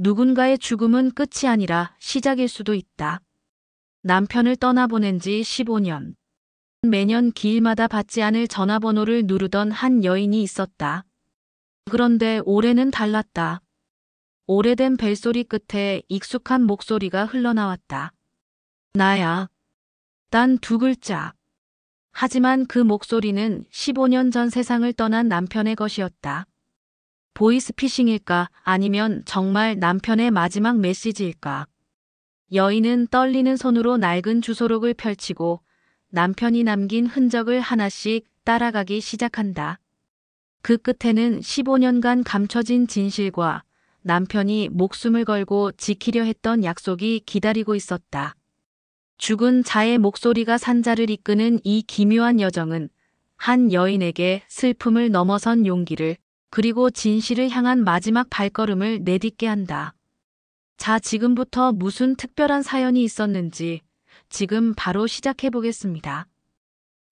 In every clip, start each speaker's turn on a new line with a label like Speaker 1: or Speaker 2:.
Speaker 1: 누군가의 죽음은 끝이 아니라 시작일 수도 있다. 남편을 떠나보낸 지 15년. 매년 기일마다 받지 않을 전화번호를 누르던 한 여인이 있었다. 그런데 올해는 달랐다. 오래된 벨소리 끝에 익숙한 목소리가 흘러나왔다. 나야. 단 두 글자. 하지만 그 목소리는 15년 전 세상을 떠난 남편의 것이었다. 보이스피싱일까 아니면 정말 남편의 마지막 메시지일까? 여인은 떨리는 손으로 낡은 주소록을 펼치고 남편이 남긴 흔적을 하나씩 따라가기 시작한다. 그 끝에는 15년간 감춰진 진실과 남편이 목숨을 걸고 지키려 했던 약속이 기다리고 있었다. 죽은 자의 목소리가 산자를 이끄는 이 기묘한 여정은 한 여인에게 슬픔을 넘어선 용기를 그리고 진실을 향한 마지막 발걸음을 내딛게 한다. 자, 지금부터 무슨 특별한 사연이 있었는지 지금 바로 시작해 보겠습니다.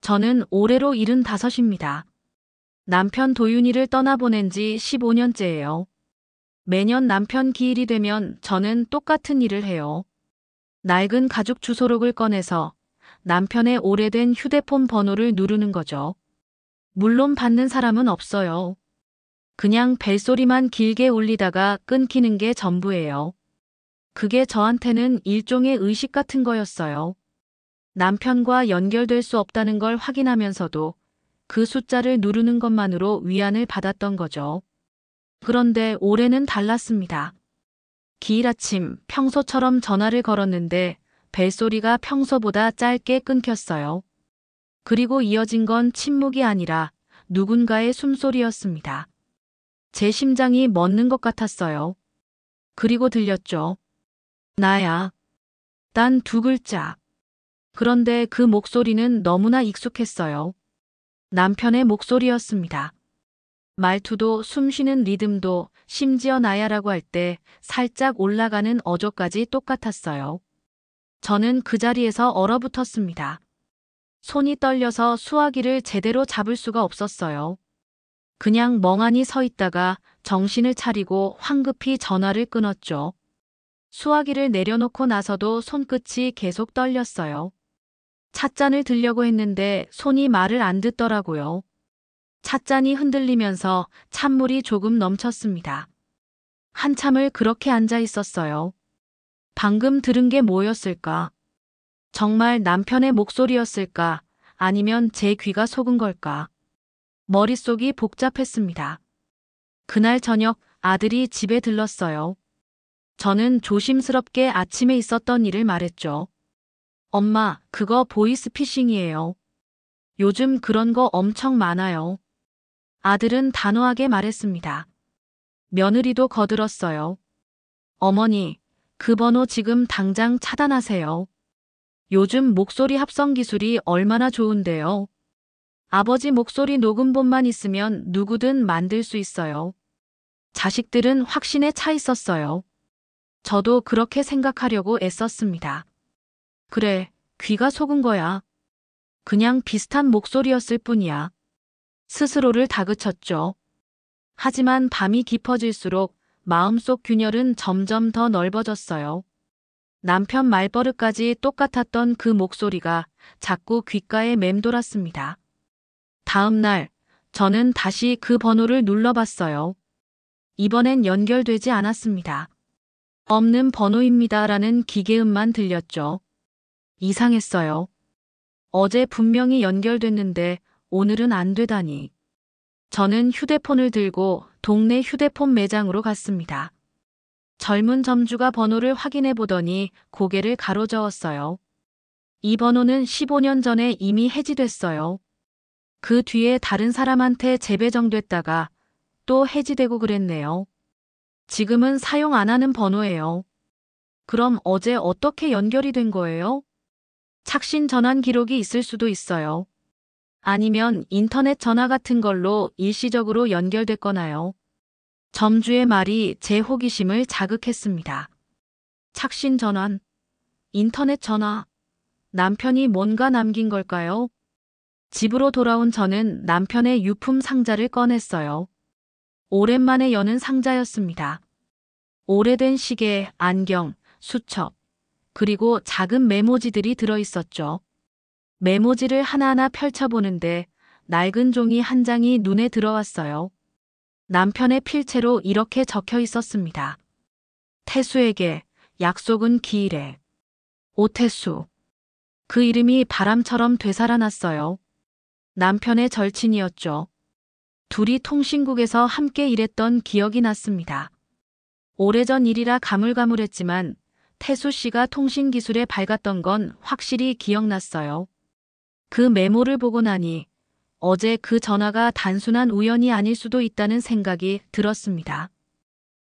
Speaker 1: 저는 올해로 75입니다. 남편 도윤이를 떠나보낸 지 15년째예요. 매년 남편 기일이 되면 저는 똑같은 일을 해요. 낡은 가죽 주소록을 꺼내서 남편의 오래된 휴대폰 번호를 누르는 거죠. 물론 받는 사람은 없어요. 그냥 벨소리만 길게 울리다가 끊기는 게 전부예요. 그게 저한테는 일종의 의식 같은 거였어요. 남편과 연결될 수 없다는 걸 확인하면서도 그 숫자를 누르는 것만으로 위안을 받았던 거죠. 그런데 올해는 달랐습니다. 기일 아침 평소처럼 전화를 걸었는데 벨소리가 평소보다 짧게 끊겼어요. 그리고 이어진 건 침묵이 아니라 누군가의 숨소리였습니다. 제 심장이 멎는 것 같았어요. 그리고 들렸죠. 나야. 단 두 글자. 그런데 그 목소리는 너무나 익숙했어요. 남편의 목소리였습니다. 말투도 숨쉬는 리듬도 심지어 나야라고 할 때 살짝 올라가는 어조까지 똑같았어요. 저는 그 자리에서 얼어붙었습니다. 손이 떨려서 수화기를 제대로 잡을 수가 없었어요. 그냥 멍하니 서 있다가 정신을 차리고 황급히 전화를 끊었죠. 수화기를 내려놓고 나서도 손끝이 계속 떨렸어요. 찻잔을 들려고 했는데 손이 말을 안 듣더라고요. 찻잔이 흔들리면서 찬물이 조금 넘쳤습니다. 한참을 그렇게 앉아 있었어요. 방금 들은 게 뭐였을까? 정말 남편의 목소리였을까? 아니면 제 귀가 속은 걸까? 머릿속이 복잡했습니다. 그날 저녁 아들이 집에 들렀어요. 저는 조심스럽게 아침에 있었던 일을 말했죠. 엄마, 그거 보이스피싱이에요. 요즘 그런 거 엄청 많아요. 아들은 단호하게 말했습니다. 며느리도 거들었어요. 어머니, 그 번호 지금 당장 차단하세요. 요즘 목소리 합성 기술이 얼마나 좋은데요. 아버지 목소리 녹음본만 있으면 누구든 만들 수 있어요. 자식들은 확신에 차 있었어요. 저도 그렇게 생각하려고 애썼습니다. 그래, 귀가 속은 거야. 그냥 비슷한 목소리였을 뿐이야. 스스로를 다그쳤죠. 하지만 밤이 깊어질수록 마음속 균열은 점점 더 넓어졌어요. 남편 말버릇까지 똑같았던 그 목소리가 자꾸 귓가에 맴돌았습니다. 다음 날, 저는 다시 그 번호를 눌러봤어요. 이번엔 연결되지 않았습니다. 없는 번호입니다라는 기계음만 들렸죠. 이상했어요. 어제 분명히 연결됐는데 오늘은 안 되다니. 저는 휴대폰을 들고 동네 휴대폰 매장으로 갔습니다. 젊은 점주가 번호를 확인해 보더니 고개를 가로저었어요. 이 번호는 15년 전에 이미 해지됐어요. 그 뒤에 다른 사람한테 재배정됐다가 또 해지되고 그랬네요. 지금은 사용 안 하는 번호예요. 그럼 어제 어떻게 연결이 된 거예요? 착신 전환 기록이 있을 수도 있어요. 아니면 인터넷 전화 같은 걸로 일시적으로 연결됐거나요. 점주의 말이 제 호기심을 자극했습니다. 착신 전환, 인터넷 전화, 남편이 뭔가 남긴 걸까요? 집으로 돌아온 저는 남편의 유품 상자를 꺼냈어요. 오랜만에 여는 상자였습니다. 오래된 시계, 안경, 수첩, 그리고 작은 메모지들이 들어있었죠. 메모지를 하나하나 펼쳐보는데 낡은 종이 한 장이 눈에 들어왔어요. 남편의 필체로 이렇게 적혀 있었습니다. 태수에게 약속은 기일에. 오태수. 그 이름이 바람처럼 되살아났어요. 남편의 절친이었죠. 둘이 통신국에서 함께 일했던 기억이 났습니다. 오래전 일이라 가물가물했지만 태수 씨가 통신기술에 밝았던 건 확실히 기억났어요. 그 메모를 보고 나니 어제 그 전화가 단순한 우연이 아닐 수도 있다는 생각이 들었습니다.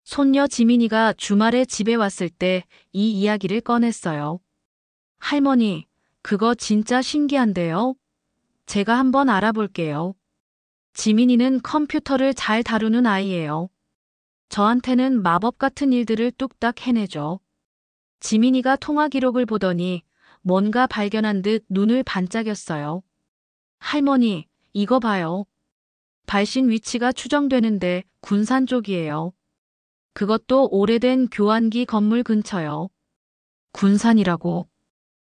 Speaker 1: 손녀 지민이가 주말에 집에 왔을 때 이 이야기를 꺼냈어요. 할머니, 그거 진짜 신기한데요? 제가 한번 알아볼게요. 지민이는 컴퓨터를 잘 다루는 아이예요. 저한테는 마법 같은 일들을 뚝딱 해내죠. 지민이가 통화 기록을 보더니 뭔가 발견한 듯 눈을 반짝였어요. 할머니, 이거 봐요. 발신 위치가 추정되는데 군산 쪽이에요. 그것도 오래된 교환기 건물 근처요. 군산이라고.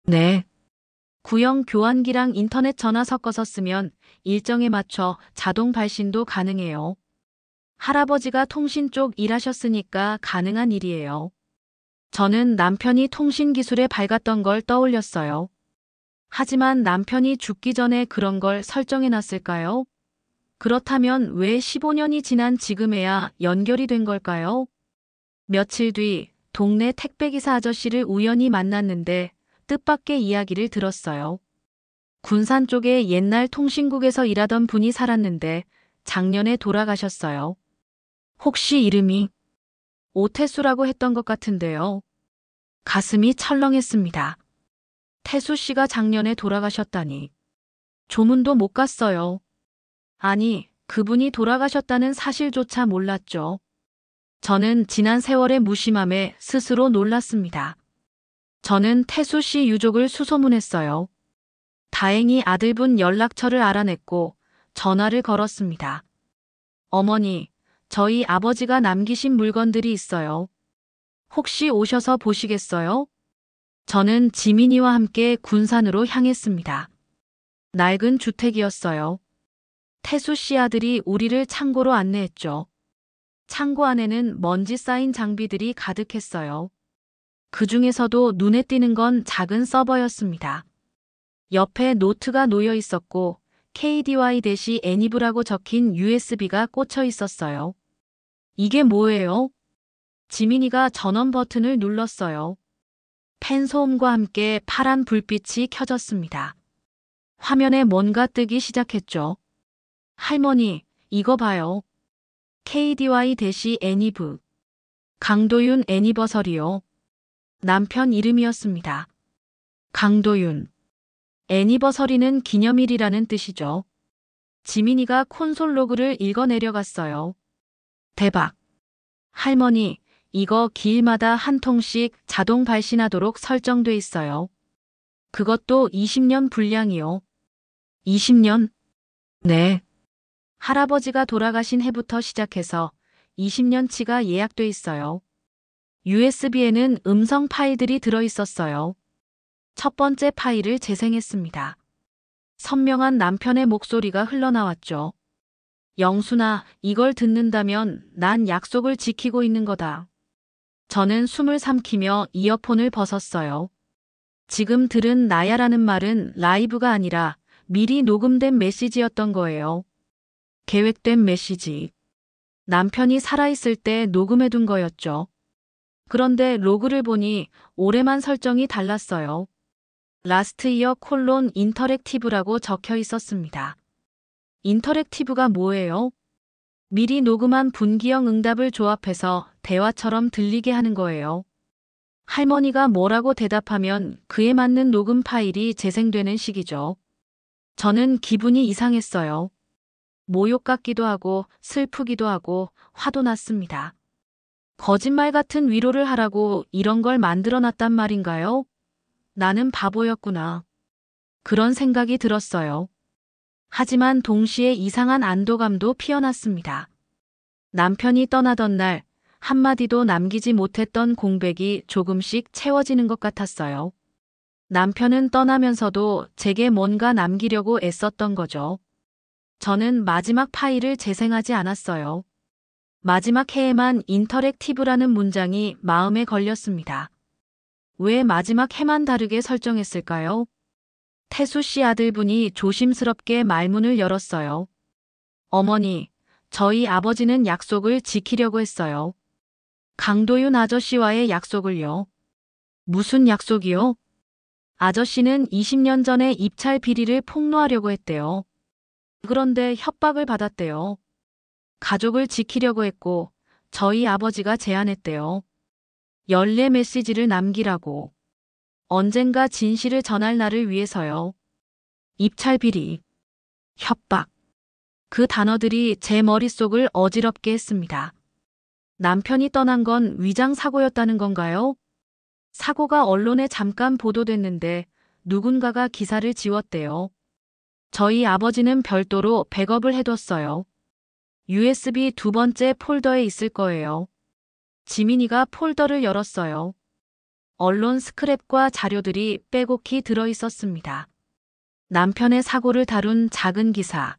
Speaker 1: 네. 구형 교환기랑 인터넷 전화 섞어서 쓰면 일정에 맞춰 자동 발신도 가능해요. 할아버지가 통신 쪽 일하셨으니까 가능한 일이에요. 저는 남편이 통신 기술에 밝았던 걸 떠올렸어요. 하지만 남편이 죽기 전에 그런 걸 설정해 놨을까요? 그렇다면 왜 15년이 지난 지금에야 연결이 된 걸까요? 며칠 뒤 동네 택배기사 아저씨를 우연히 만났는데 뜻밖의 이야기를 들었어요. 군산 쪽에 옛날 통신국에서 일하던 분이 살았는데 작년에 돌아가셨어요. 혹시 이름이 오태수라고 했던 것 같은데요. 가슴이 철렁했습니다. 태수 씨가 작년에 돌아가셨다니. 조문도 못 갔어요. 아니, 그분이 돌아가셨다는 사실조차 몰랐죠. 저는 지난 세월의 무심함에 스스로 놀랐습니다. 저는 태수 씨 유족을 수소문했어요. 다행히 아들분 연락처를 알아냈고 전화를 걸었습니다. 어머니, 저희 아버지가 남기신 물건들이 있어요. 혹시 오셔서 보시겠어요? 저는 지민이와 함께 군산으로 향했습니다. 낡은 주택이었어요. 태수 씨 아들이 우리를 창고로 안내했죠. 창고 안에는 먼지 쌓인 장비들이 가득했어요. 그 중에서도 눈에 띄는 건 작은 서버였습니다. 옆에 노트가 놓여 있었고 KDY-ANIV라고 적힌 USB가 꽂혀 있었어요. 이게 뭐예요? 지민이가 전원 버튼을 눌렀어요. 팬 소음과 함께 파란 불빛이 켜졌습니다. 화면에 뭔가 뜨기 시작했죠. 할머니, 이거 봐요. KDY-ANIV. 강도윤 애니버서리요. 남편 이름이었습니다. 강도윤. 애니버서리는 기념일이라는 뜻이죠. 지민이가 콘솔 로그를 읽어 내려갔어요. 대박. 할머니, 이거 기일마다 한 통씩 자동 발신하도록 설정돼 있어요. 그것도 20년 분량이요. 20년? 네. 할아버지가 돌아가신 해부터 시작해서 20년치가 예약돼 있어요. USB에는 음성 파일들이 들어있었어요. 첫 번째 파일을 재생했습니다. 선명한 남편의 목소리가 흘러나왔죠. 영순아, 이걸 듣는다면 난 약속을 지키고 있는 거다. 저는 숨을 삼키며 이어폰을 벗었어요. 지금 들은 나야라는 말은 라이브가 아니라 미리 녹음된 메시지였던 거예요. 계획된 메시지. 남편이 살아있을 때 녹음해둔 거였죠. 그런데 로그를 보니 올해만 설정이 달랐어요. 라스트 이어 콜론 인터랙티브라고 적혀 있었습니다. 인터랙티브가 뭐예요? 미리 녹음한 분기형 응답을 조합해서 대화처럼 들리게 하는 거예요. 할머니가 뭐라고 대답하면 그에 맞는 녹음 파일이 재생되는 식이죠. 저는 기분이 이상했어요. 모욕 같기도 하고 슬프기도 하고 화도 났습니다. 거짓말 같은 위로를 하라고 이런 걸 만들어 놨단 말인가요? 나는 바보였구나. 그런 생각이 들었어요. 하지만 동시에 이상한 안도감도 피어났습니다. 남편이 떠나던 날 한마디도 남기지 못했던 공백이 조금씩 채워지는 것 같았어요. 남편은 떠나면서도 제게 뭔가 남기려고 애썼던 거죠. 저는 마지막 파일을 재생하지 않았어요. 마지막 해에만 인터랙티브라는 문장이 마음에 걸렸습니다. 왜 마지막 해만 다르게 설정했을까요? 태수 씨 아들분이 조심스럽게 말문을 열었어요. 어머니, 저희 아버지는 약속을 지키려고 했어요. 강도윤 아저씨와의 약속을요. 무슨 약속이요? 아저씨는 20년 전에 입찰 비리를 폭로하려고 했대요. 그런데 협박을 받았대요. 가족을 지키려고 했고 저희 아버지가 제안했대요. 연례 메시지를 남기라고. 언젠가 진실을 전할 날을 위해서요. 입찰 비리, 협박. 그 단어들이 제 머릿속을 어지럽게 했습니다. 남편이 떠난 건 위장 사고였다는 건가요? 사고가 언론에 잠깐 보도됐는데 누군가가 기사를 지웠대요. 저희 아버지는 별도로 백업을 해뒀어요. USB 두 번째 폴더에 있을 거예요. 지민이가 폴더를 열었어요. 언론 스크랩과 자료들이 빼곡히 들어있었습니다. 남편의 사고를 다룬 작은 기사,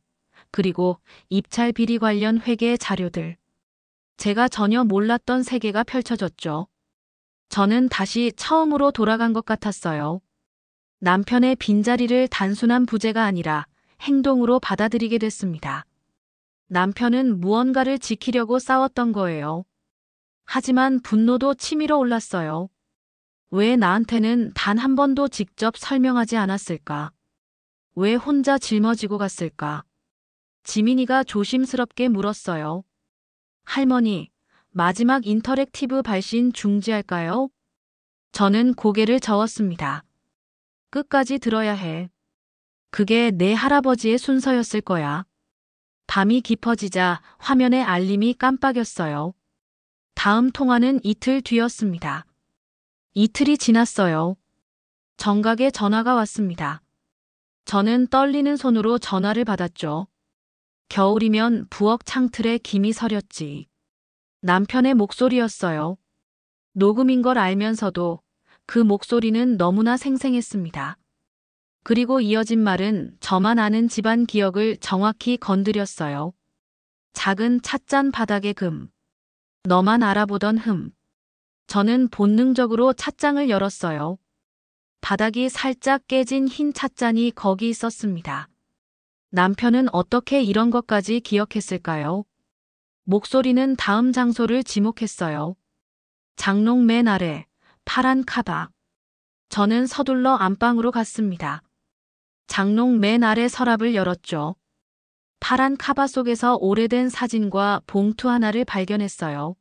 Speaker 1: 그리고 입찰 비리 관련 회계 자료들. 제가 전혀 몰랐던 세계가 펼쳐졌죠. 저는 다시 처음으로 돌아간 것 같았어요. 남편의 빈자리를 단순한 부재가 아니라 행동으로 받아들이게 됐습니다. 남편은 무언가를 지키려고 싸웠던 거예요. 하지만 분노도 치밀어 올랐어요. 왜 나한테는 단 한 번도 직접 설명하지 않았을까? 왜 혼자 짊어지고 갔을까? 지민이가 조심스럽게 물었어요. 할머니, 마지막 인터랙티브 발신 중지할까요? 저는 고개를 저었습니다. 끝까지 들어야 해. 그게 내 할아버지의 순서였을 거야. 밤이 깊어지자 화면의 알림이 깜빡였어요. 다음 통화는 이틀 뒤였습니다. 이틀이 지났어요. 정각에 전화가 왔습니다. 저는 떨리는 손으로 전화를 받았죠. 겨울이면 부엌 창틀에 김이 서렸지. 남편의 목소리였어요. 녹음인 걸 알면서도 그 목소리는 너무나 생생했습니다. 그리고 이어진 말은 저만 아는 집안 기억을 정확히 건드렸어요. 작은 찻잔 바닥의 금. 너만 알아보던 흠. 저는 본능적으로 찻장을 열었어요. 바닥이 살짝 깨진 흰 찻잔이 거기 있었습니다. 남편은 어떻게 이런 것까지 기억했을까요? 목소리는 다음 장소를 지목했어요. 장롱 맨 아래, 파란 카바. 저는 서둘러 안방으로 갔습니다. 장롱 맨 아래 서랍을 열었죠. 파란 카바 속에서 오래된 사진과 봉투 하나를 발견했어요.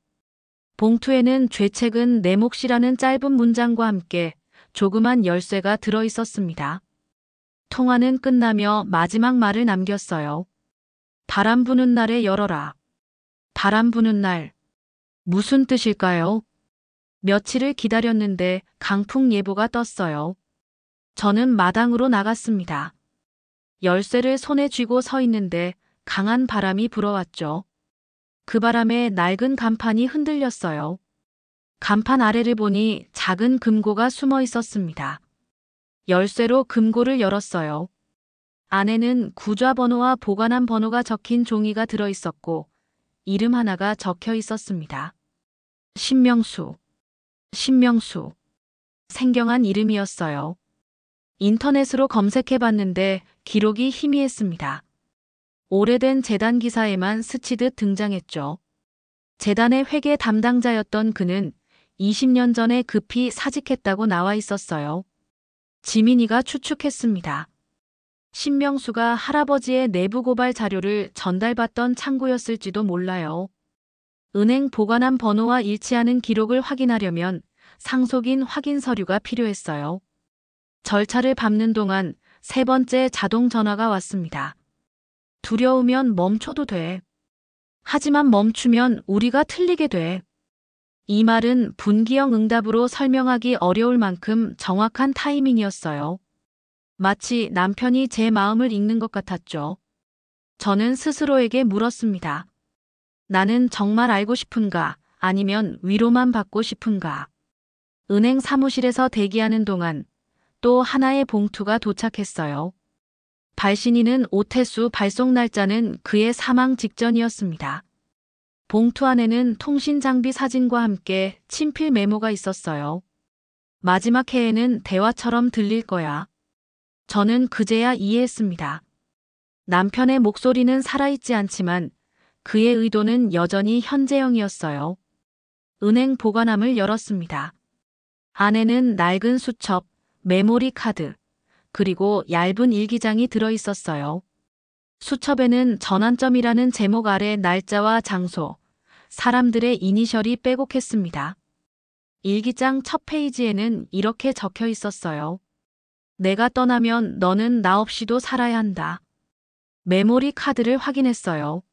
Speaker 1: 봉투에는 죄책은 내 몫이라는 짧은 문장과 함께 조그만 열쇠가 들어 있었습니다. 통화는 끝나며 마지막 말을 남겼어요. 바람 부는 날에 열어라. 바람 부는 날. 무슨 뜻일까요? 며칠을 기다렸는데 강풍 예보가 떴어요. 저는 마당으로 나갔습니다. 열쇠를 손에 쥐고 서 있는데 강한 바람이 불어왔죠. 그 바람에 낡은 간판이 흔들렸어요. 간판 아래를 보니 작은 금고가 숨어 있었습니다. 열쇠로 금고를 열었어요. 안에는 구좌번호와 보관한 번호가 적힌 종이가 들어 있었고 이름 하나가 적혀 있었습니다. 신명수. 신명수. 생경한 이름이었어요. 인터넷으로 검색해 봤는데 기록이 희미했습니다. 오래된 재단 기사에만 스치듯 등장했죠. 재단의 회계 담당자였던 그는 20년 전에 급히 사직했다고 나와 있었어요. 지민이가 추측했습니다. 신명수가 할아버지의 내부 고발 자료를 전달받던 창구였을지도 몰라요. 은행 보관한 번호와 일치하는 기록을 확인하려면 상속인 확인 서류가 필요했어요. 절차를 밟는 동안 세 번째 자동 전화가 왔습니다. 두려우면 멈춰도 돼. 하지만 멈추면 우리가 틀리게 돼. 이 말은 분기형 응답으로 설명하기 어려울 만큼 정확한 타이밍이었어요. 마치 남편이 제 마음을 읽는 것 같았죠. 저는 스스로에게 물었습니다. 나는 정말 알고 싶은가? 아니면 위로만 받고 싶은가? 은행 사무실에서 대기하는 동안 또 하나의 봉투가 도착했어요. 발신인은 오태수, 발송 날짜는 그의 사망 직전이었습니다. 봉투 안에는 통신 장비 사진과 함께 친필 메모가 있었어요. 마지막 해에는 대화처럼 들릴 거야. 저는 그제야 이해했습니다. 남편의 목소리는 살아있지 않지만 그의 의도는 여전히 현재형이었어요. 은행 보관함을 열었습니다. 안에는 낡은 수첩, 메모리 카드, 그리고 얇은 일기장이 들어있었어요. 수첩에는 전환점이라는 제목 아래 날짜와 장소, 사람들의 이니셜이 빼곡했습니다. 일기장 첫 페이지에는 이렇게 적혀 있었어요. 내가 떠나면 너는 나 없이도 살아야 한다. 메모리 카드를 확인했어요.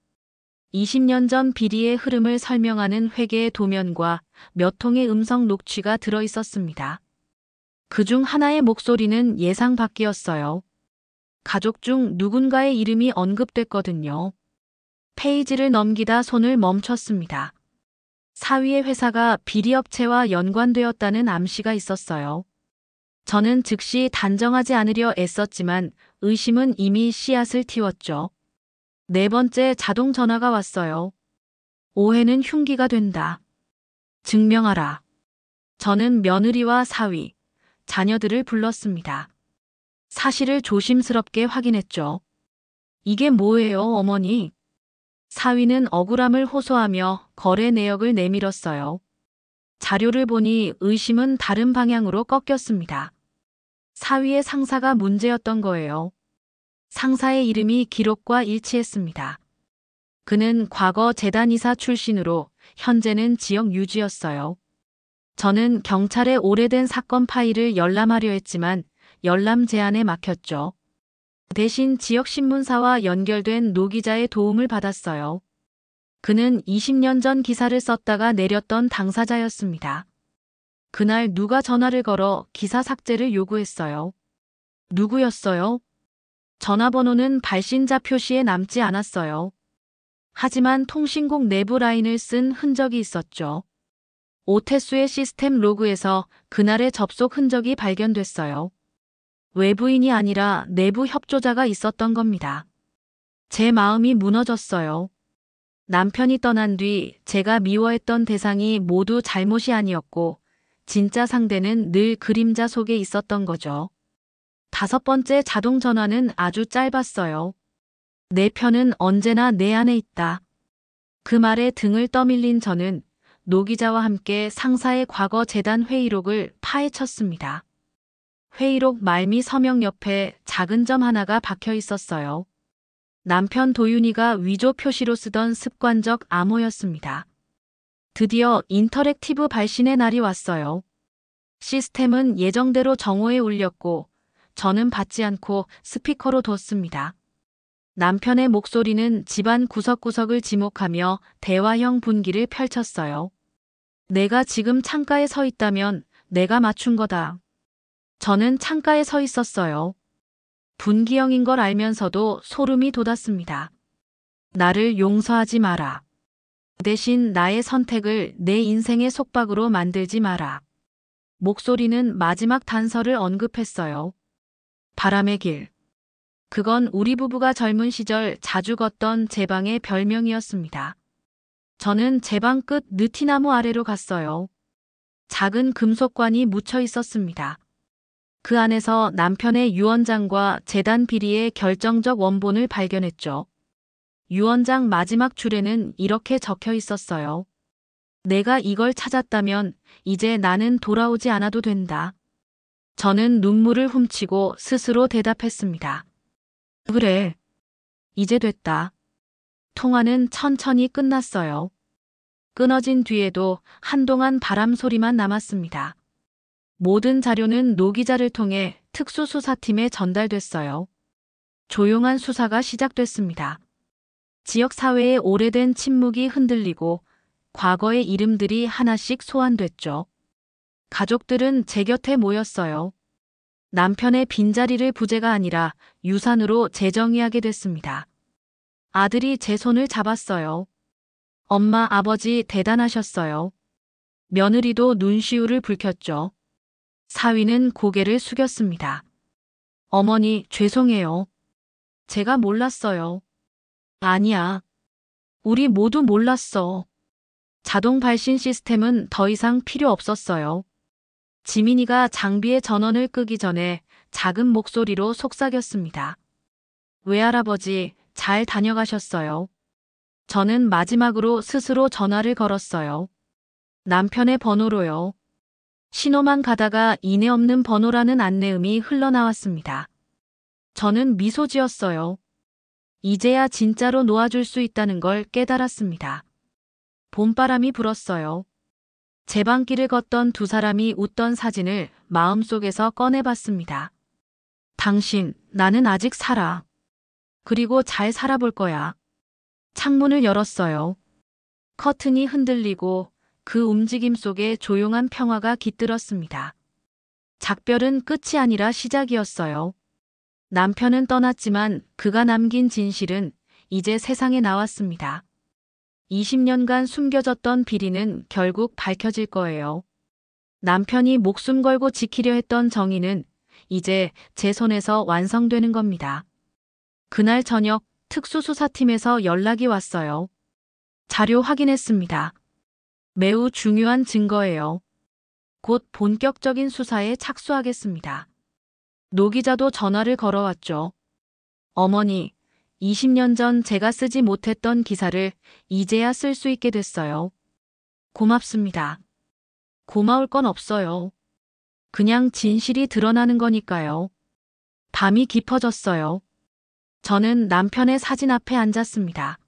Speaker 1: 20년 전 비리의 흐름을 설명하는 회계의 도면과 몇 통의 음성 녹취가 들어 있었습니다. 그중 하나의 목소리는 예상 밖이었어요. 가족 중 누군가의 이름이 언급됐거든요. 페이지를 넘기다 손을 멈췄습니다. 사위의 회사가 비리업체와 연관되었다는 암시가 있었어요. 저는 즉시 단정하지 않으려 애썼지만 의심은 이미 씨앗을 틔웠죠. 네 번째 자동 전화가 왔어요. 오해는 흉기가 된다. 증명하라. 저는 며느리와 사위, 자녀들을 불렀습니다. 사실을 조심스럽게 확인했죠. 이게 뭐예요, 어머니? 사위는 억울함을 호소하며 거래 내역을 내밀었어요. 자료를 보니 의심은 다른 방향으로 꺾였습니다. 사위의 상사가 문제였던 거예요. 상사의 이름이 기록과 일치했습니다. 그는 과거 재단이사 출신으로 현재는 지역 유지였어요. 저는 경찰에 오래된 사건 파일을 열람하려 했지만 열람 제한에 막혔죠. 대신 지역 신문사와 연결된 노 기자의 도움을 받았어요. 그는 20년 전 기사를 썼다가 내렸던 당사자였습니다. 그날 누가 전화를 걸어 기사 삭제를 요구했어요. 누구였어요? 전화번호는 발신자 표시에 남지 않았어요. 하지만 통신국 내부 라인을 쓴 흔적이 있었죠. 오태수의 시스템 로그에서 그날의 접속 흔적이 발견됐어요. 외부인이 아니라 내부 협조자가 있었던 겁니다. 제 마음이 무너졌어요. 남편이 떠난 뒤 제가 미워했던 대상이 모두 잘못이 아니었고 진짜 상대는 늘 그림자 속에 있었던 거죠. 다섯 번째 자동 전화는 아주 짧았어요. 내 편은 언제나 내 안에 있다. 그 말에 등을 떠밀린 저는 노 기자와 함께 상사의 과거 재단 회의록을 파헤쳤습니다. 회의록 말미 서명 옆에 작은 점 하나가 박혀 있었어요. 남편 도윤이가 위조 표시로 쓰던 습관적 암호였습니다. 드디어 인터랙티브 발신의 날이 왔어요. 시스템은 예정대로 정오에 울렸고 저는 받지 않고 스피커로 뒀습니다. 남편의 목소리는 집안 구석구석을 지목하며 대화형 분기를 펼쳤어요. 내가 지금 창가에 서 있다면 내가 맞춘 거다. 저는 창가에 서 있었어요. 분기형인 걸 알면서도 소름이 돋았습니다. 나를 용서하지 마라. 대신 나의 선택을 내 인생의 속박으로 만들지 마라. 목소리는 마지막 단서를 언급했어요. 바람의 길. 그건 우리 부부가 젊은 시절 자주 걷던 제 방의 별명이었습니다. 저는 제 방 끝 느티나무 아래로 갔어요. 작은 금속관이 묻혀 있었습니다. 그 안에서 남편의 유언장과 재단 비리의 결정적 원본을 발견했죠. 유언장 마지막 줄에는 이렇게 적혀 있었어요. 내가 이걸 찾았다면 이제 나는 돌아오지 않아도 된다. 저는 눈물을 훔치고 스스로 대답했습니다. 그래. 이제 됐다. 통화는 천천히 끝났어요. 끊어진 뒤에도 한동안 바람 소리만 남았습니다. 모든 자료는 노 기자를 통해 특수수사팀에 전달됐어요. 조용한 수사가 시작됐습니다. 지역사회의 오래된 침묵이 흔들리고 과거의 이름들이 하나씩 소환됐죠. 가족들은 제 곁에 모였어요. 남편의 빈자리를 부재가 아니라 유산으로 재정의하게 됐습니다. 아들이 제 손을 잡았어요. 엄마, 아버지 대단하셨어요. 며느리도 눈시울을 붉혔죠. 사위는 고개를 숙였습니다. 어머니, 죄송해요. 제가 몰랐어요. 아니야. 우리 모두 몰랐어. 자동 발신 시스템은 더 이상 필요 없었어요. 지민이가 장비의 전원을 끄기 전에 작은 목소리로 속삭였습니다. 외할아버지, 잘 다녀가셨어요. 저는 마지막으로 스스로 전화를 걸었어요. 남편의 번호로요. 신호만 가다가 인해 없는 번호라는 안내음이 흘러나왔습니다. 저는 미소 지었어요. 이제야 진짜로 놓아줄 수 있다는 걸 깨달았습니다. 봄바람이 불었어요. 제 방길을 걷던 두 사람이 웃던 사진을 마음속에서 꺼내봤습니다. 당신, 나는 아직 살아. 그리고 잘 살아볼 거야. 창문을 열었어요. 커튼이 흔들리고 그 움직임 속에 조용한 평화가 깃들었습니다. 작별은 끝이 아니라 시작이었어요. 남편은 떠났지만 그가 남긴 진실은 이제 세상에 나왔습니다. 20년간 숨겨졌던 비리는 결국 밝혀질 거예요. 남편이 목숨 걸고 지키려 했던 정의는 이제 제 손에서 완성되는 겁니다. 그날 저녁 특수수사팀에서 연락이 왔어요. 자료 확인했습니다. 매우 중요한 증거예요. 곧 본격적인 수사에 착수하겠습니다. 노 기자도 전화를 걸어왔죠. 어머니, 20년 전 제가 쓰지 못했던 기사를 이제야 쓸 수 있게 됐어요. 고맙습니다. 고마울 건 없어요. 그냥 진실이 드러나는 거니까요. 밤이 깊어졌어요. 저는 남편의 사진 앞에 앉았습니다.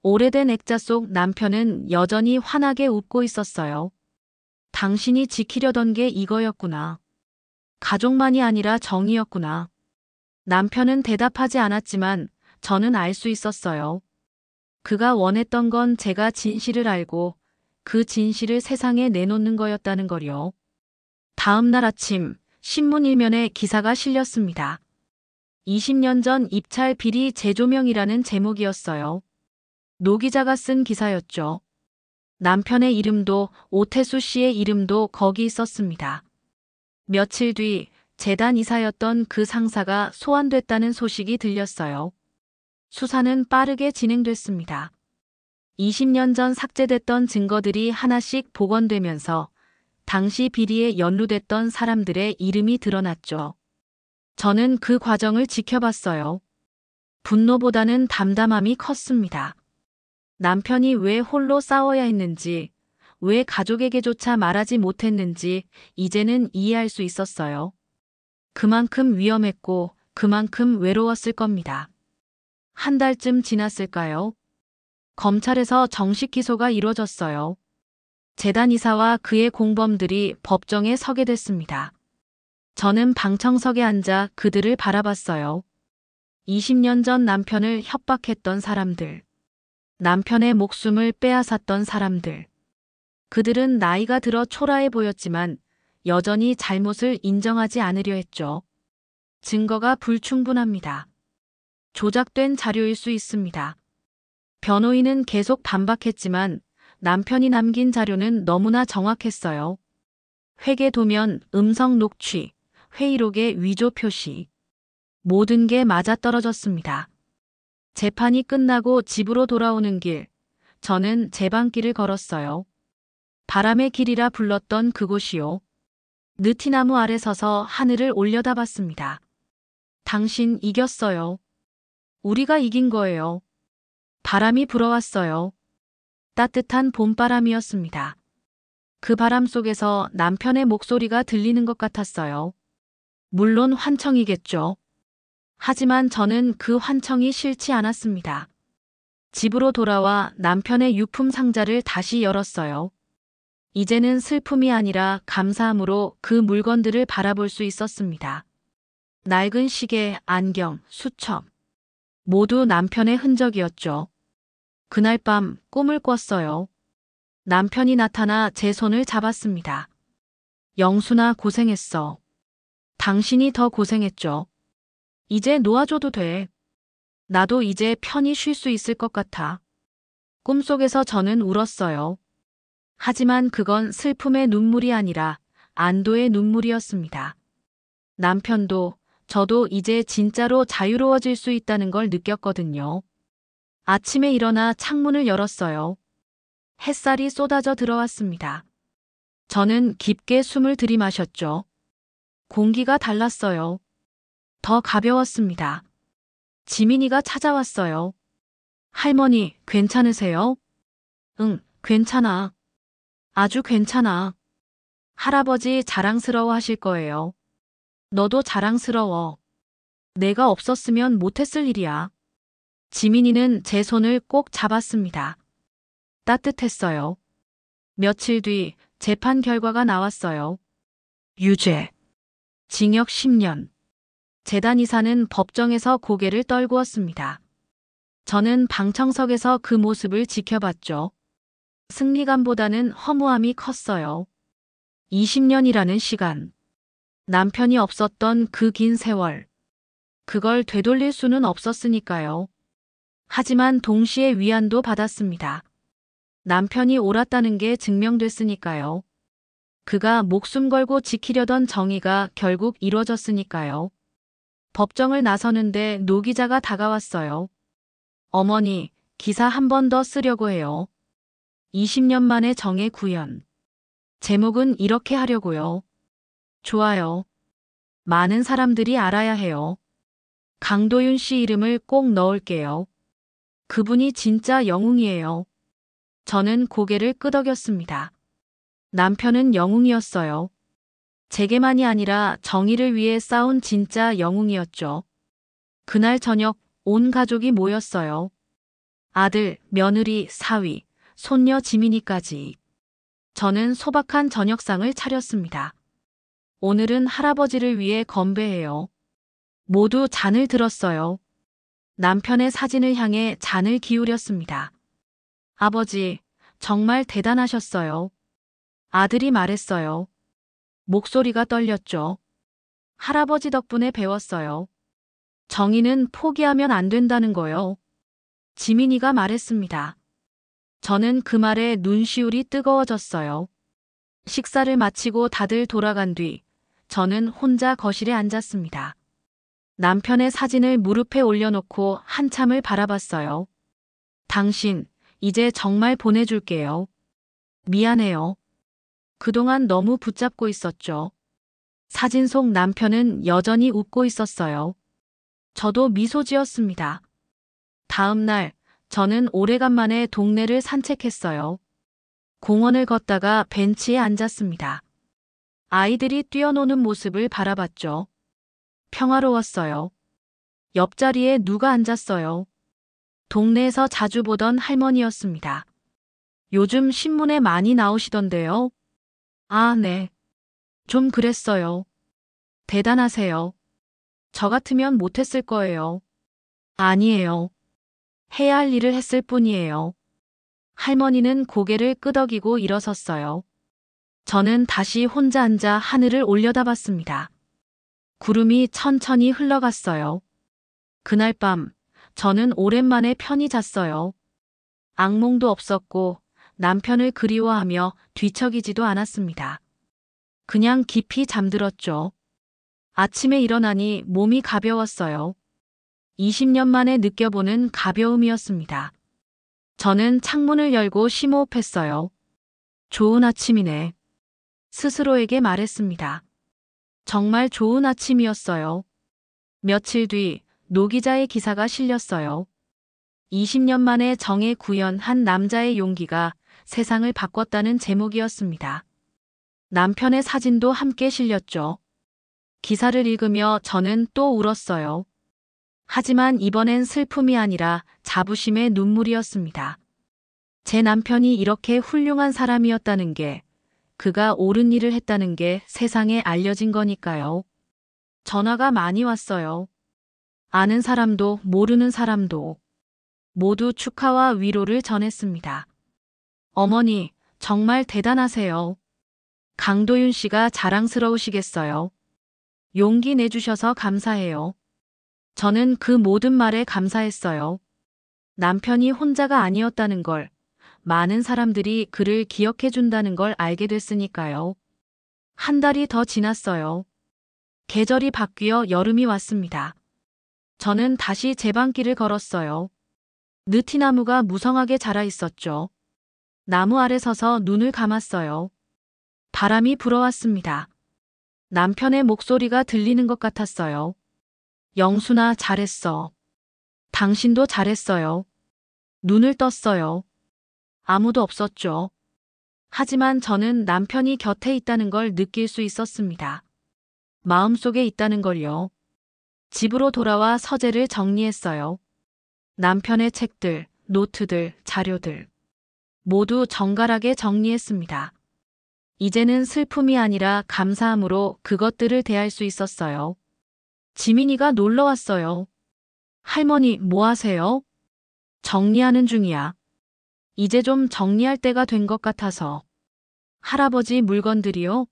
Speaker 1: 오래된 액자 속 남편은 여전히 환하게 웃고 있었어요. 당신이 지키려던 게 이거였구나. 가족만이 아니라 정의였구나. 남편은 대답하지 않았지만 저는 알 수 있었어요. 그가 원했던 건 제가 진실을 알고 그 진실을 세상에 내놓는 거였다는 거요. 다음 날 아침 신문 일면에 기사가 실렸습니다. 20년 전 입찰 비리 재조명이라는 제목이었어요. 노 기자가 쓴 기사였죠. 남편의 이름도 오태수 씨의 이름도 거기 있었습니다. 며칠 뒤 재단 이사였던 그 상사가 소환됐다는 소식이 들렸어요. 수사는 빠르게 진행됐습니다. 20년 전 삭제됐던 증거들이 하나씩 복원되면서 당시 비리에 연루됐던 사람들의 이름이 드러났죠. 저는 그 과정을 지켜봤어요. 분노보다는 담담함이 컸습니다. 남편이 왜 홀로 싸워야 했는지, 왜 가족에게조차 말하지 못했는지 이제는 이해할 수 있었어요. 그만큼 위험했고 그만큼 외로웠을 겁니다. 한 달쯤 지났을까요? 검찰에서 정식 기소가 이루어졌어요. 재단 이사와 그의 공범들이 법정에 서게 됐습니다. 저는 방청석에 앉아 그들을 바라봤어요. 20년 전 남편을 협박했던 사람들, 남편의 목숨을 빼앗았던 사람들. 그들은 나이가 들어 초라해 보였지만 여전히 잘못을 인정하지 않으려 했죠. 증거가 불충분합니다. 조작된 자료일 수 있습니다. 변호인은 계속 반박했지만 남편이 남긴 자료는 너무나 정확했어요. 회계 도면, 음성 녹취, 회의록의 위조 표시. 모든 게 맞아떨어졌습니다. 재판이 끝나고 집으로 돌아오는 길, 저는 제 방길을 걸었어요. 바람의 길이라 불렀던 그곳이요. 느티나무 아래 서서 하늘을 올려다봤습니다. 당신 이겼어요. 우리가 이긴 거예요. 바람이 불어왔어요. 따뜻한 봄바람이었습니다. 그 바람 속에서 남편의 목소리가 들리는 것 같았어요. 물론 환청이겠죠. 하지만 저는 그 환청이 싫지 않았습니다. 집으로 돌아와 남편의 유품 상자를 다시 열었어요. 이제는 슬픔이 아니라 감사함으로 그 물건들을 바라볼 수 있었습니다. 낡은 시계, 안경, 수첩. 모두 남편의 흔적이었죠. 그날 밤 꿈을 꿨어요. 남편이 나타나 제 손을 잡았습니다. 영순아, 고생했어. 당신이 더 고생했죠. 이제 놓아줘도 돼. 나도 이제 편히 쉴 수 있을 것 같아. 꿈속에서 저는 울었어요. 하지만 그건 슬픔의 눈물이 아니라 안도의 눈물이었습니다. 남편도 저도 이제 진짜로 자유로워질 수 있다는 걸 느꼈거든요. 아침에 일어나 창문을 열었어요. 햇살이 쏟아져 들어왔습니다. 저는 깊게 숨을 들이마셨죠. 공기가 달랐어요. 더 가벼웠습니다. 지민이가 찾아왔어요. 할머니, 괜찮으세요? 응, 괜찮아. 아주 괜찮아. 할아버지 자랑스러워 하실 거예요. 너도 자랑스러워. 내가 없었으면 못했을 일이야. 지민이는 제 손을 꼭 잡았습니다. 따뜻했어요. 며칠 뒤 재판 결과가 나왔어요. 유죄. 징역 10년. 재단 이사는 법정에서 고개를 떨구었습니다. 저는 방청석에서 그 모습을 지켜봤죠. 승리감보다는 허무함이 컸어요. 20년이라는 시간. 남편이 없었던 그 긴 세월. 그걸 되돌릴 수는 없었으니까요. 하지만 동시에 위안도 받았습니다. 남편이 옳았다는 게 증명됐으니까요. 그가 목숨 걸고 지키려던 정의가 결국 이루어졌으니까요. 법정을 나서는데 노 기자가 다가왔어요. 어머니, 기사 한 번 더 쓰려고 해요. 20년 만에 정의 구현. 제목은 이렇게 하려고요. 좋아요. 많은 사람들이 알아야 해요. 강도윤 씨 이름을 꼭 넣을게요. 그분이 진짜 영웅이에요. 저는 고개를 끄덕였습니다. 남편은 영웅이었어요. 제게만이 아니라 정의를 위해 싸운 진짜 영웅이었죠. 그날 저녁 온 가족이 모였어요. 아들, 며느리, 사위, 손녀 지민이까지. 저는 소박한 저녁상을 차렸습니다. 오늘은 할아버지를 위해 건배해요. 모두 잔을 들었어요. 남편의 사진을 향해 잔을 기울였습니다. 아버지, 정말 대단하셨어요. 아들이 말했어요. 목소리가 떨렸죠. 할아버지 덕분에 배웠어요. 정의는 포기하면 안 된다는 거요. 지민이가 말했습니다. 저는 그 말에 눈시울이 뜨거워졌어요. 식사를 마치고 다들 돌아간 뒤 저는 혼자 거실에 앉았습니다. 남편의 사진을 무릎에 올려놓고 한참을 바라봤어요. 당신, 이제 정말 보내줄게요. 미안해요. 그동안 너무 붙잡고 있었죠. 사진 속 남편은 여전히 웃고 있었어요. 저도 미소 지었습니다. 다음 날, 저는 오래간만에 동네를 산책했어요. 공원을 걷다가 벤치에 앉았습니다. 아이들이 뛰어노는 모습을 바라봤죠. 평화로웠어요. 옆자리에 누가 앉았어요. 동네에서 자주 보던 할머니였습니다. 요즘 신문에 많이 나오시던데요. 아, 네. 좀 그랬어요. 대단하세요. 저 같으면 못했을 거예요. 아니에요. 해야 할 일을 했을 뿐이에요. 할머니는 고개를 끄덕이고 일어섰어요. 저는 다시 혼자 앉아 하늘을 올려다봤습니다. 구름이 천천히 흘러갔어요. 그날 밤, 저는 오랜만에 편히 잤어요. 악몽도 없었고 남편을 그리워하며 뒤척이지도 않았습니다. 그냥 깊이 잠들었죠. 아침에 일어나니 몸이 가벼웠어요. 20년 만에 느껴보는 가벼움이었습니다. 저는 창문을 열고 심호흡했어요. 좋은 아침이네. 스스로에게 말했습니다. 정말 좋은 아침이었어요. 며칠 뒤 노 기자의 기사가 실렸어요. 20년 만에 정의 구현한 남자의 용기가 세상을 바꿨다는 제목이었습니다. 남편의 사진도 함께 실렸죠. 기사를 읽으며 저는 또 울었어요. 하지만 이번엔 슬픔이 아니라 자부심의 눈물이었습니다. 제 남편이 이렇게 훌륭한 사람이었다는 게, 그가 옳은 일을 했다는 게 세상에 알려진 거니까요. 전화가 많이 왔어요. 아는 사람도 모르는 사람도 모두 축하와 위로를 전했습니다. 어머니, 정말 대단하세요. 강도윤 씨가 자랑스러우시겠어요. 용기 내주셔서 감사해요. 저는 그 모든 말에 감사했어요. 남편이 혼자가 아니었다는 걸, 많은 사람들이 그를 기억해 준다는 걸 알게 됐으니까요. 한 달이 더 지났어요. 계절이 바뀌어 여름이 왔습니다. 저는 다시 제 방길을 걸었어요. 느티나무가 무성하게 자라 있었죠. 나무 아래 서서 눈을 감았어요. 바람이 불어왔습니다. 남편의 목소리가 들리는 것 같았어요. 영순아, 잘했어. 당신도 잘했어요. 눈을 떴어요. 아무도 없었죠. 하지만 저는 남편이 곁에 있다는 걸 느낄 수 있었습니다. 마음속에 있다는 걸요. 집으로 돌아와 서재를 정리했어요. 남편의 책들, 노트들, 자료들 모두 정갈하게 정리했습니다. 이제는 슬픔이 아니라 감사함으로 그것들을 대할 수 있었어요. 지민이가 놀러 왔어요. 할머니, 뭐 하세요? 정리하는 중이야. 이제 좀 정리할 때가 된 것 같아서. 할아버지 물건들이요?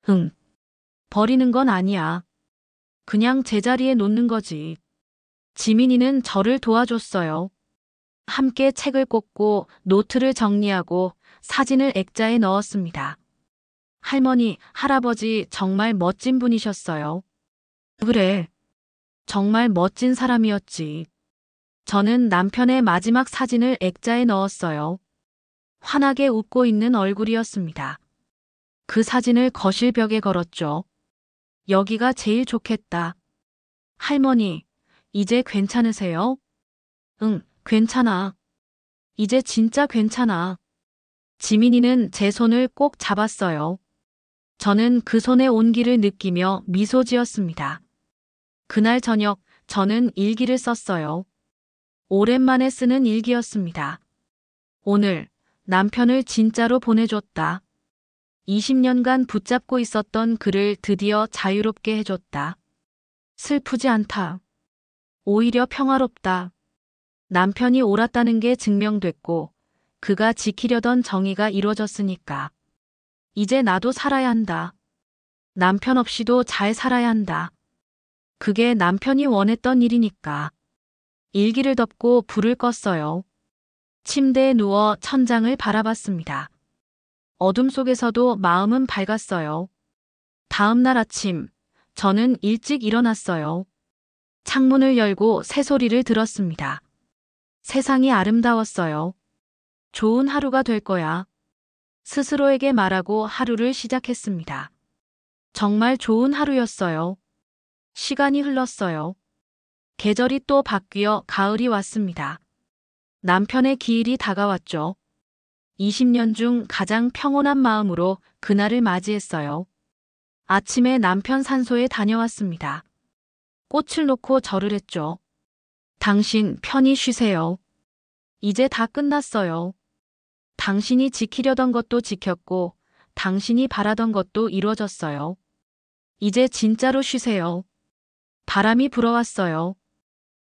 Speaker 1: 응. 버리는 건 아니야. 그냥 제자리에 놓는 거지. 지민이는 저를 도와줬어요. 함께 책을 꽂고 노트를 정리하고 사진을 액자에 넣었습니다. 할머니, 할아버지 정말 멋진 분이셨어요. 그래. 정말 멋진 사람이었지. 저는 남편의 마지막 사진을 액자에 넣었어요. 환하게 웃고 있는 얼굴이었습니다. 그 사진을 거실 벽에 걸었죠. 여기가 제일 좋겠다. 할머니, 이제 괜찮으세요? 응, 괜찮아. 이제 진짜 괜찮아. 지민이는 제 손을 꼭 잡았어요. 저는 그 손의 온기를 느끼며 미소 지었습니다. 그날 저녁 저는 일기를 썼어요. 오랜만에 쓰는 일기였습니다. 오늘 남편을 진짜로 보내줬다. 20년간 붙잡고 있었던 그를 드디어 자유롭게 해줬다. 슬프지 않다. 오히려 평화롭다. 남편이 옳았다는 게 증명됐고 그가 지키려던 정의가 이루어졌으니까. 이제 나도 살아야 한다. 남편 없이도 잘 살아야 한다. 그게 남편이 원했던 일이니까. 일기를 덮고 불을 껐어요. 침대에 누워 천장을 바라봤습니다. 어둠 속에서도 마음은 밝았어요. 다음 날 아침, 저는 일찍 일어났어요. 창문을 열고 새소리를 들었습니다. 세상이 아름다웠어요. 좋은 하루가 될 거야. 스스로에게 말하고 하루를 시작했습니다. 정말 좋은 하루였어요. 시간이 흘렀어요. 계절이 또 바뀌어 가을이 왔습니다. 남편의 기일이 다가왔죠. 20년 중 가장 평온한 마음으로 그날을 맞이했어요. 아침에 남편 산소에 다녀왔습니다. 꽃을 놓고 절을 했죠. 당신 편히 쉬세요. 이제 다 끝났어요. 당신이 지키려던 것도 지켰고 당신이 바라던 것도 이루어졌어요. 이제 진짜로 쉬세요. 바람이 불어왔어요.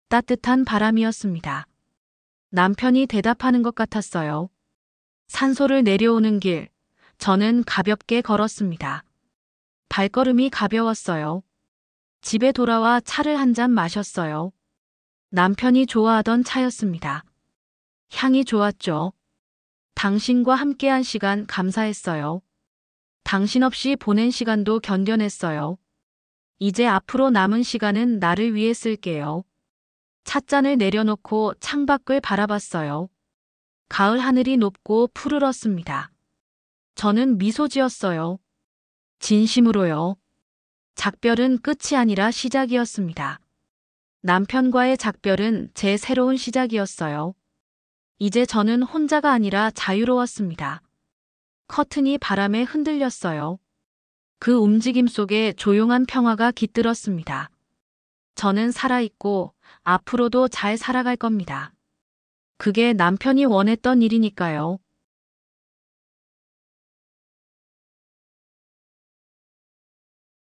Speaker 1: 따뜻한 바람이었습니다. 남편이 대답하는 것 같았어요. 산소를 내려오는 길, 저는 가볍게 걸었습니다. 발걸음이 가벼웠어요. 집에 돌아와 차를 한 잔 마셨어요. 남편이 좋아하던 차였습니다. 향이 좋았죠. 당신과 함께한 시간 감사했어요. 당신 없이 보낸 시간도 견뎌냈어요. 이제 앞으로 남은 시간은 나를 위해 쓸게요. 찻잔을 내려놓고 창밖을 바라봤어요. 가을 하늘이 높고 푸르렀습니다. 저는 미소 지었어요. 진심으로요. 작별은 끝이 아니라 시작이었습니다. 남편과의 작별은 제 새로운 시작이었어요. 이제 저는 혼자가 아니라 자유로웠습니다. 커튼이 바람에 흔들렸어요. 그 움직임 속에 조용한 평화가 깃들었습니다. 저는 살아있고 앞으로도 잘 살아갈 겁니다. 그게 남편이 원했던 일이니까요.